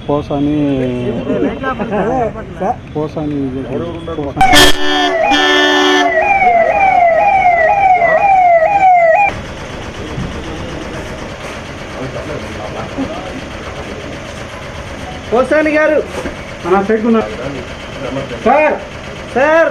పోసాని పోసాని గారు sir sir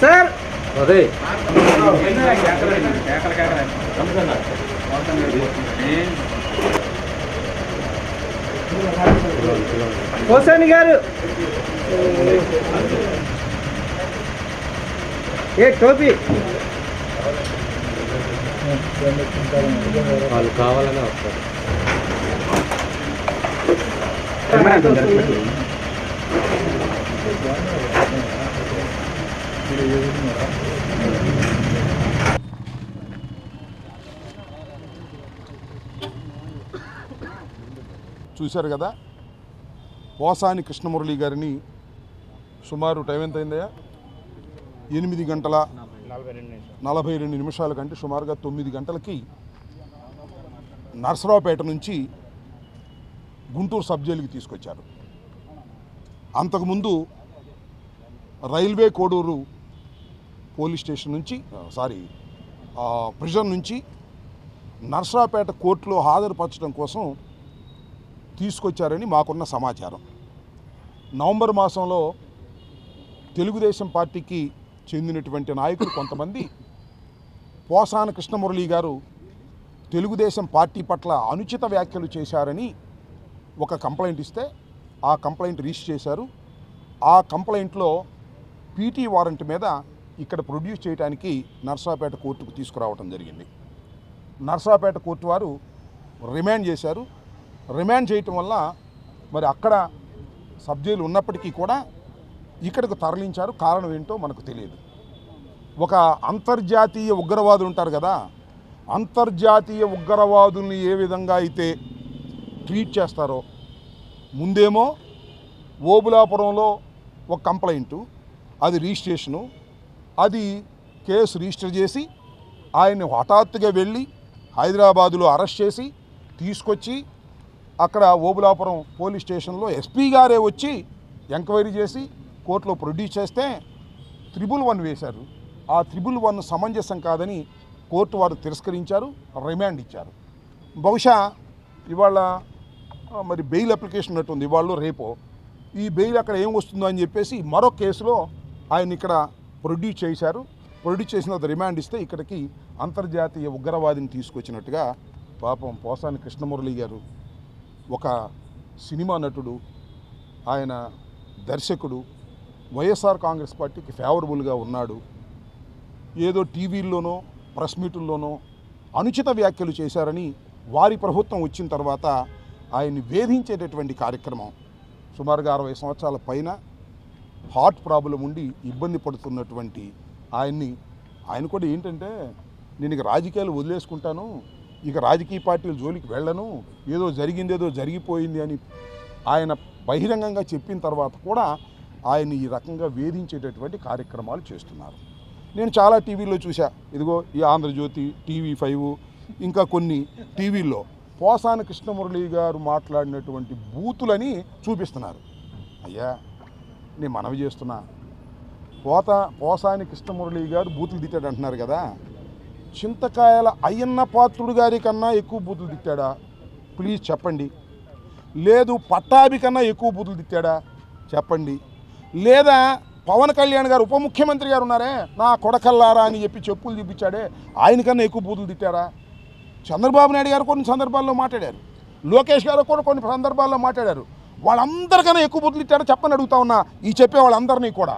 sir అదే పోసాని గారు ఏ టోపీ వాళ్ళు కావాలనే వస్తారు. చూశారు కదా, పోసాని కృష్ణమురళి గారిని సుమారు టైం ఎంత అయిందయ్యా? 8:42 కంటే సుమారుగా 9 గంటలకి నర్సరావుపేట నుంచి గుంటూరు సబ్ జైలుకి తీసుకొచ్చారు. అంతకుముందు రైల్వే కోడూరు పోలీస్ స్టేషన్ నుంచి ప్రిజన్ నుంచి నర్సరావుపేట కోర్టులో హాజరుపరచడం కోసం తీసుకొచ్చారని మాకున్న సమాచారం. నవంబర్ మాసంలో తెలుగుదేశం పార్టీకి చెందినటువంటి నాయకులు కొంతమంది పోసాని కృష్ణమురళి గారు తెలుగుదేశం పార్టీ పట్ల అనుచిత వ్యాఖ్యలు చేశారని ఒక కంప్లైంట్ ఇస్తే ఆ కంప్లైంట్ రిజిస్టర్ చేశారు. ఆ కంప్లైంట్లో పీటీ వారెంట్ మీద ఇక్కడ ప్రొడ్యూస్ చేయడానికి నర్సరావుపేట కోర్టుకు తీసుకురావడం జరిగింది. నర్సరావుపేట కోర్టు వారు రిమాండ్ చేశారు. రిమాండ్ చేయటం వల్ల మరి అక్కడ సబ్ జైలు ఉన్నప్పటికీ కూడా ఇక్కడికి తరలించారు. కారణం ఏంటో మనకు తెలియదు. ఒక అంతర్జాతీయ ఉగ్రవాదులు ఉంటారు కదా, అంతర్జాతీయ ఉగ్రవాదుల్ని ఏ విధంగా అయితే ట్రీట్ చేస్తారో, ముందేమో ఓబులాపురంలో ఒక కంప్లైంటు, అది రిజిస్ట్రేషను, అది కేసు రిజిస్టర్ చేసి ఆయన్ని హఠాత్తుగా వెళ్ళి హైదరాబాదులో అరెస్ట్ చేసి తీసుకొచ్చి అక్కడ ఓబులాపురం పోలీస్ స్టేషన్లో ఎస్పీ గారే వచ్చి ఎంక్వైరీ చేసి కోర్టులో ప్రొడ్యూస్ చేస్తే 111 వేశారు. ఆ 111 సమంజసం కాదని కోర్టు వారు తిరస్కరించారు, రిమాండ్ ఇచ్చారు. బహుశా ఇవాళ మరి బెయిల్ అప్లికేషన్ ఉన్నట్టుంది, ఇవాళ రేపో. ఈ బెయిల్ అక్కడ ఏం వస్తుందో అని చెప్పేసి మరో కేసులో ఆయన ఇక్కడ ప్రొడ్యూస్ చేశారు. ప్రొడ్యూస్ చేసిన రిమాండ్ ఇస్తే ఇక్కడికి అంతర్జాతీయ ఉగ్రవాదిని తీసుకొచ్చినట్టుగా పాపం పోసాని కృష్ణమురళి గారు ఒక సినిమా నటుడు, ఆయన దర్శకుడు, వైఎస్ఆర్ కాంగ్రెస్ పార్టీకి ఫేవరబుల్గా ఉన్నాడు. ఏదో టీవీల్లోనో ప్రెస్ మీటుల్లోనో అనుచిత వ్యాఖ్యలు చేశారని వారి ప్రభుత్వం వచ్చిన తర్వాత ఆయన్ని వేధించేటటువంటి కార్యక్రమం, సుమారుగా 60 సంవత్సరాల పైన హార్ట్ ప్రాబ్లం ఉండి ఇబ్బంది పడుతున్నటువంటి ఆయన కూడా ఏంటంటే, నేను ఇక రాజకీయాలు వదిలేసుకుంటాను, ఇక రాజకీయ పార్టీల జోలికి వెళ్ళను, ఏదో జరిగిందేదో జరిగిపోయింది అని ఆయన బహిరంగంగా చెప్పిన తర్వాత కూడా ఆయన ఈ రకంగా వేధించేటటువంటి కార్యక్రమాలు చేస్తున్నారు. నేను చాలా టీవీల్లో చూసా, ఇదిగో ఈ ఆంధ్రజ్యోతి, TV5, ఇంకా కొన్ని టీవీల్లో పోసాని కృష్ణమురళి గారు మాట్లాడినటువంటి బూతులని చూపిస్తున్నారు. అయ్యా, నేను మనవి చేస్తున్నా, పోసాని కృష్ణమురళి గారు బూతులు తిట్టాడు అంటున్నారు కదా, చింతకాయల అయ్యన్న పాత్రుడు గారి కన్నా ఎక్కువ బూతులు తిట్టాడా? ప్లీజ్ చెప్పండి. లేదు పట్టాభి కన్నా ఎక్కువ బూతులు తిట్టాడా? చెప్పండి. లేదా పవన్ కళ్యాణ్ గారు ఉప ముఖ్యమంత్రి గారు ఉన్నారే, నా కొడకల్లారా అని చెప్పి చెప్పులు చూపించాడే, ఆయనకన్నా ఎక్కువ బూతులు తిట్టారా? చంద్రబాబు నాయుడు గారు కొన్ని సందర్భాల్లో మాట్లాడారు, లోకేష్ గారు కూడా కొన్ని సందర్భాల్లో మాట్లాడారు. వాళ్ళందరికన్నా ఎక్కువ బుద్ధులు ఇచ్చాడో చెప్పని అడుగుతా ఉన్నా. ఈ చెప్పే వాళ్ళందరినీ కూడా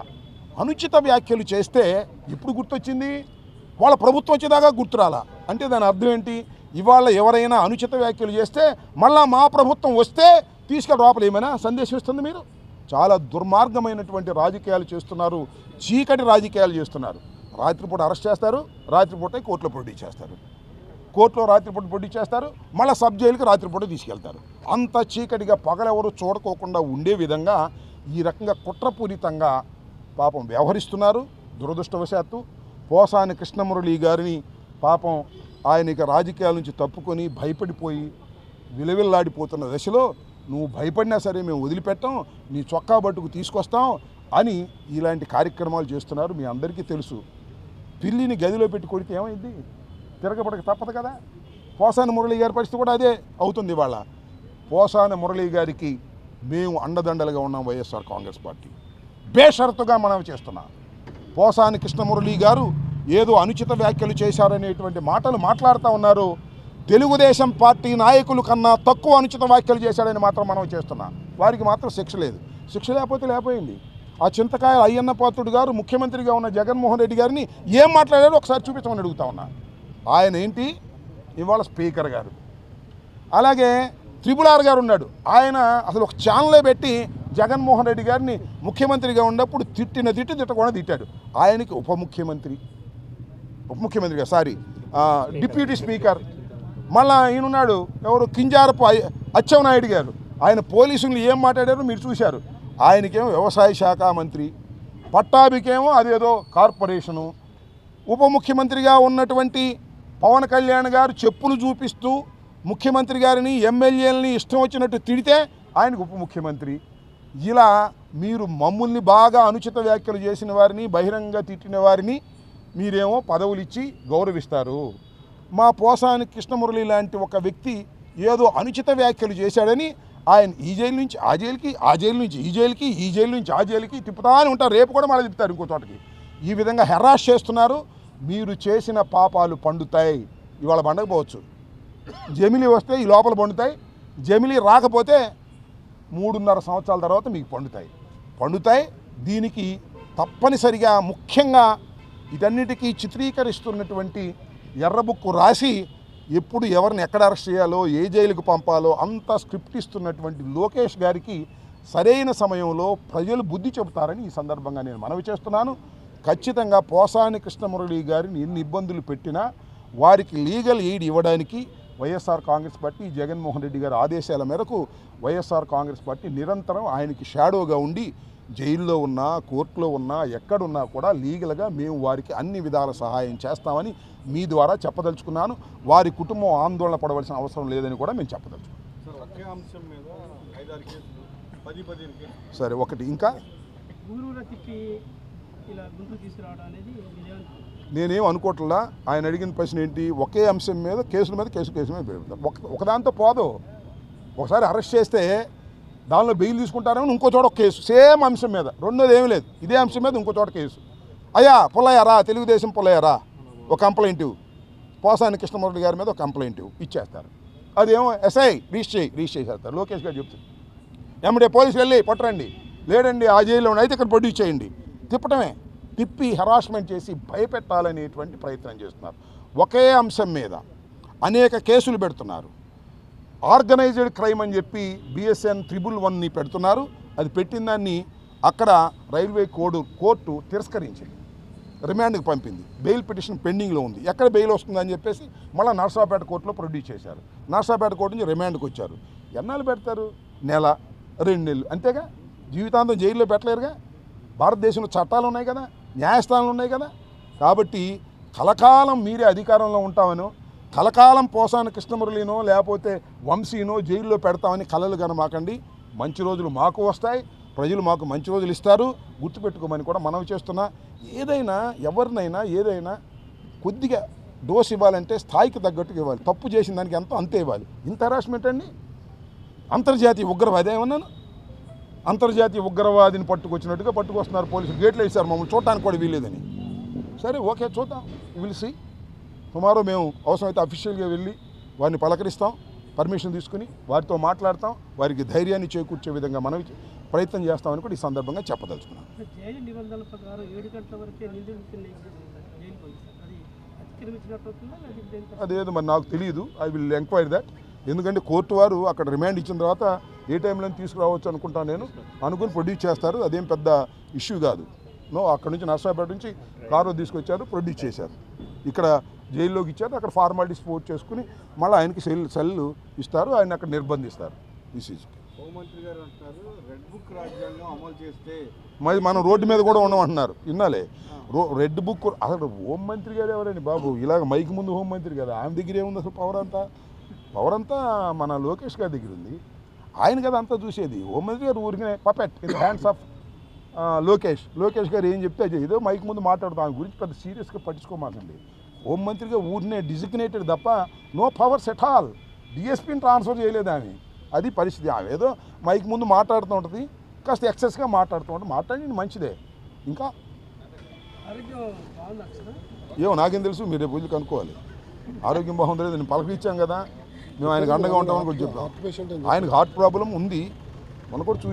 అనుచిత వ్యాఖ్యలు చేస్తే ఇప్పుడు గుర్తొచ్చింది, వాళ్ళ ప్రభుత్వం వచ్చేదాకా గుర్తురాలా అంటే దాని అర్థం ఏంటి? ఇవాళ ఎవరైనా అనుచిత వ్యాఖ్యలు చేస్తే మళ్ళా మా ప్రభుత్వం వస్తే తీసుకెళ్ళి లోపల ఏమైనా సందేశం ఇస్తుంది? మీరు చాలా దుర్మార్గమైనటువంటి రాజకీయాలు చేస్తున్నారు, చీకటి రాజకీయాలు చేస్తున్నారు. రాత్రిపూట అరెస్ట్ చేస్తారు, రాత్రిపూట కోర్టులో ప్రొడ్యూస్ చేస్తారు, కోర్టులో రాత్రిపూట ప్రొడ్యూస్ చేస్తారు, మళ్ళీ సబ్ జైలుకి రాత్రిపూట తీసుకెళ్తారు. అంత చీకటిగా పగలెవరు చూడకోకుండా ఉండే విధంగా ఈ రకంగా కుట్రపూరితంగా పాపం వ్యవహరిస్తున్నారు. దురదృష్టవశాత్తు పోసాని కృష్ణమురళి గారిని పాపం ఆయనకి రాజకీయాల నుంచి తప్పుకొని భయపడిపోయి విలవిల్లాడిపోతున్న దశలో నువ్వు భయపడినా సరే మేము వదిలిపెట్టాం, నీ చొక్కా బట్టుకు తీసుకొస్తాం అని ఇలాంటి కార్యక్రమాలు చేస్తున్నారు. మీ అందరికీ తెలుసు, పిల్లిని గదిలో పెట్టి కొడితే ఏమైంది? తిరగబడక తప్పదు కదా. పోసాని మురళి గారి పరిస్థితి కూడా అదే అవుతుంది. ఇవాళ పోసాని మురళి గారికి మేము అండదండలుగా ఉన్నాం. వైఎస్ఆర్ కాంగ్రెస్ పార్టీ బేషరతుగా మనం చేస్తున్నాం. పోసాని కృష్ణమురళి గారు ఏదో అనుచిత వ్యాఖ్యలు చేశారనేటువంటి మాటలు మాట్లాడుతూ ఉన్నారు. తెలుగుదేశం పార్టీ నాయకుల కన్నా తక్కువ అనుచిత వ్యాఖ్యలు చేశాడని మాత్రం మనం చేస్తున్నాం. వారికి మాత్రం శిక్ష లేదు. శిక్ష లేకపోతే లేకపోయింది. ఆ చింతకాయ అయ్యన్న పాత్రుడు గారు ముఖ్యమంత్రిగా ఉన్న జగన్మోహన్ రెడ్డి గారిని ఏం మాట్లాడారో ఒకసారి చూపించమని అడుగుతా ఉన్నా. ఆయన ఏంటి ఇవాళ స్పీకర్ గారు, అలాగే త్రిపులార్ గారు ఉన్నాడు, ఆయన అసలు ఒక ఛానలే పెట్టి జగన్మోహన్ రెడ్డి గారిని ముఖ్యమంత్రిగా ఉన్నప్పుడు తిట్టకుండా తిట్టాడు. ఆయనకి ఉప ముఖ్యమంత్రిగా డిప్యూటీ స్పీకర్. మళ్ళా ఈయనున్నాడు ఎవరు, కింజారపు అచ్చెన్నాయుడు గారు, ఆయన పోలీసులు ఏం మాట్లాడారో మీరు చూశారు. ఆయనకేమో వ్యవసాయ శాఖ మంత్రి, పట్టాభికేమో అదేదో కార్పొరేషను. ఉప ముఖ్యమంత్రిగా ఉన్నటువంటి పవన్ కళ్యాణ్ గారు చెప్పులు చూపిస్తూ ముఖ్యమంత్రి గారిని ఎమ్మెల్యేలని ఇష్టం వచ్చినట్టు తిడితే ఆయనకు ఉప ముఖ్యమంత్రి. ఇలా మీరు మమ్మల్ని బాగా అనుచిత వ్యాఖ్యలు చేసిన వారిని, బహిరంగంగా తిట్టిన వారిని మీరేమో పదవులు ఇచ్చి గౌరవిస్తారు. మా పోసాని కృష్ణమురళి లాంటి ఒక వ్యక్తి ఏదో అనుచిత వ్యాఖ్యలు చేశాడని ఆయన ఈ జైలు నుంచి ఆ జైలుకి, ఆ జైలు నుంచి ఈ జైలుకి, ఈ జైలు నుంచి ఆ జైలుకి తిప్పుతా అని ఉంటారు. రేపు కూడా మళ్ళీ తిప్పుతారు ఇంకో చోటకి. ఈ విధంగా హెరాస్ చేస్తున్నారు. మీరు చేసిన పాపాలు పండుతాయి. ఇవాళ పండకపోవచ్చు, జమిలీ వస్తే ఈ లోపల పండుతాయి. జమిలీ రాకపోతే 3.5 సంవత్సరాల తర్వాత మీకు పండుతాయి. దీనికి తప్పనిసరిగా ముఖ్యంగా ఇదన్నిటికీ చిత్రీకరిస్తున్నటువంటి ఎర్రబుక్కు రాసి ఎప్పుడు ఎవరిని ఎక్కడ అరెస్ట్ చేయాలో, ఏ జైలుకు పంపాలో అంతా స్క్రిప్ట్ ఇస్తున్నటువంటి లోకేష్ గారికి సరైన సమయంలో ప్రజలు బుద్ధి చెబుతారని ఈ సందర్భంగా నేను మనవి చేస్తున్నాను. ఖచ్చితంగా పోసాని కృష్ణమురళి గారిని ఎన్ని ఇబ్బందులు పెట్టినా వారికి లీగల్ ఎయిడ్ ఇవ్వడానికి వైఎస్ఆర్ కాంగ్రెస్ పార్టీ, జగన్మోహన్ రెడ్డి గారి ఆదేశాల మేరకు వైఎస్ఆర్ కాంగ్రెస్ పార్టీ నిరంతరం ఆయనకి షాడోగా ఉండి జైల్లో ఉన్నా, కోర్టులో ఉన్నా, ఎక్కడున్నా కూడా లీగల్గా మేము వారికి అన్ని విధాల సహాయం చేస్తామని మీ ద్వారా చెప్పదలుచుకున్నాను. వారి కుటుంబం ఆందోళన పడవలసిన అవసరం లేదని కూడా మేము చెప్పదలుచుకున్నాం. సరే, ఒకటి ఇంకా నేనేం అనుకోవట్లా. ఆయన అడిగిన ప్రశ్న ఏంటి, ఒకే అంశం మీద కేసుల మీద పెడతారు. ఒకదాంతో పోదు. ఒకసారి అరెస్ట్ చేస్తే దానిలో బెయిల్ తీసుకుంటారేమో, ఇంకో చోట ఒక కేసు సేమ్ అంశం మీద, రెండోది ఏమీ లేదు, ఇదే అంశం మీద ఇంకో చోట కేసు. అయ్యా పుల్లయ్యారా, తెలుగుదేశం పుల్లయ్యారా, ఒక కంప్లైంట్ పోసాని కృష్ణమురళి గారి మీద ఒక కంప్లైంట్ ఇచ్చేస్తారు. అదేమో ఎస్ఐ రిజిస్టర్ చేసేస్తారు. లోకేష్ గారు చెప్తుంది ఎమ్మడే పోలీసులు వెళ్ళి పట్టరండి, లేడండి ఆ జైల్లో అయితే ఇక్కడ ప్రొడ్యూస్ చేయండి. తిప్పి హెరాస్మెంట్ చేసి భయపెట్టాలనేటువంటి ప్రయత్నం చేస్తున్నారు. ఒకే అంశం మీద అనేక కేసులు పెడుతున్నారు. ఆర్గనైజ్డ్ క్రైమ్ అని చెప్పి BSN 111ని పెడుతున్నారు. అది పెట్టిన దాన్ని అక్కడ రైల్వే కోర్టు తిరస్కరించింది, రిమాండ్కి పంపింది. బెయిల్ పిటిషన్ పెండింగ్లో ఉంది. ఎక్కడ బెయిల్ వస్తుందని చెప్పేసి మళ్ళీ నర్సాపేట కోర్టులో ప్రొడ్యూస్ చేశారు. నర్సాపేట కోర్టు నుంచి రిమాండ్కి వచ్చారు. ఎన్నాళ్ళు పెడతారు? నెల, 2 నెలలు అంతేగా. జీవితాంతం జైల్లో పెట్టలేరుగా. భారతదేశంలో చట్టాలు ఉన్నాయి కదా, న్యాయస్థానాలు ఉన్నాయి కదా. కాబట్టి కలకాలం మీరే అధికారంలో ఉంటామనో, కలకాలం పోసాని కృష్ణమురళినో లేకపోతే వంశీనో జైల్లో పెడతామని కలలు కనమాకండి. మంచి రోజులు మాకు వస్తాయి, ప్రజలు మాకు మంచి రోజులు ఇస్తారు, గుర్తుపెట్టుకోమని కూడా మనవి చేస్తున్నా. ఏదైనా ఎవరినైనా ఏదైనా కొద్దిగా డోస్ ఇవ్వాలంటే స్థాయికి తగ్గట్టుగా ఇవ్వాలి. తప్పు చేసిన దానికి ఎంతో అంతే ఇవ్వాలి. ఇంత హెరాస్మెంట్ అండి. అంతర్జాతీయ ఉగ్రవాది ఏమన్నాను, అంతర్జాతీయ ఉగ్రవాదిని పట్టుకొచ్చినట్టుగా పట్టుకొస్తున్నారు పోలీసులు. గేట్లు వేశారు, మమ్మల్ని చూడటానికి కూడా వీలేదని. సరే, ఓకే, చూద్దాం, విల్ సీ. టుమారో మేము అవసరమైతే అఫీషియల్గా వెళ్ళి వారిని పలకరిస్తాం. పర్మిషన్ తీసుకుని వారితో మాట్లాడతాం, వారికి ధైర్యాన్ని చేకూర్చే విధంగా మనం ప్రయత్నం చేస్తామని కూడా ఈ సందర్భంగా చెప్పదలుచుకున్నాం. జైలు నిబంధనల ప్రకారం 7 గంటల వరకే నిందితుడిని జైలు పంపిస్తారు. అది అతిక్రమించినట్టు అవుతుందా? అది దేనికి? అదేదో మరి నాకు తెలియదు. I will enquiry that. ఎందుకంటే కోర్టు వారు అక్కడ రిమాండ్ ఇచ్చిన తర్వాత ఏ టైంలో తీసుకురావచ్చు అనుకుంటాను నేను, అనుకుని ప్రొడ్యూస్ చేస్తారు. అదేం పెద్ద ఇష్యూ కాదు. అక్కడ నుంచి నర్సాపేట నుంచి కారు తీసుకొచ్చారు, ప్రొడ్యూస్ చేశారు, ఇక్కడ జైల్లోకి ఇచ్చారు, అక్కడ ఫార్మాలిటీస్ పూర్తి చేసుకుని మళ్ళీ ఆయనకి సెల్ ఇస్తారు, ఆయన అక్కడ నిర్బంధిస్తారు. దిస్ ఈజ్ హోంమంత్రి గారు అంటున్నారు రెడ్ బుక్ రాజ్యాంగం అమలు చేస్తే మరి మనం రోడ్డు మీద కూడా ఉండమంటున్నారు. విన్నాలే రెడ్ బుక్. అసలు హోంమంత్రి గారు ఎవరండి బాబు? ఇలాగ మైక్ ముందు హోంమంత్రి కదా, ఆయన దగ్గర ఏముంది అసలు? పవర్ అంతా మన లోకేష్ గారి దగ్గర ఉంది. ఆయన కదా అంతా చూసేది. హోంమంత్రి గారు ఊరికే puppet in hands of Lokesh గారు ఏం చెప్తే ఏదో మైక్ ముందు మాట్లాడుతాం. ఆయన గురించి పెద్ద సీరియస్గా పట్టించుకోమాకండి. హోంమంత్రిగా ఊరినే డిజిగ్నేటెడ్ తప్ప నో పవర్స్ ఎట్ ఆల్. డిఎస్పీని ట్రాన్స్ఫర్ చేయలేదు ఆమె. అది పరిస్థితి. ఆమె ఏదో మైక్ ముందు మాట్లాడుతూ ఉంటుంది, కాస్త ఎక్సెస్గా మాట్లాడుతూ ఉంటుంది. మాట్లాడి మంచిదే. ఇంకా ఆరోగ్యం బాగుందా సార్? ఏమో నాకేం తెలుసు, మీరు రేపు వెళ్ళి కనుక్కోవాలి. ఆరోగ్యం బాగుంది లేదు, నేను పలకరించాం కదా, మేము ఆయనకు అండగా ఉంటామని కూడా చెప్పాం. ఆయనకు హార్ట్ ప్రాబ్లం ఉంది, మనం కూడా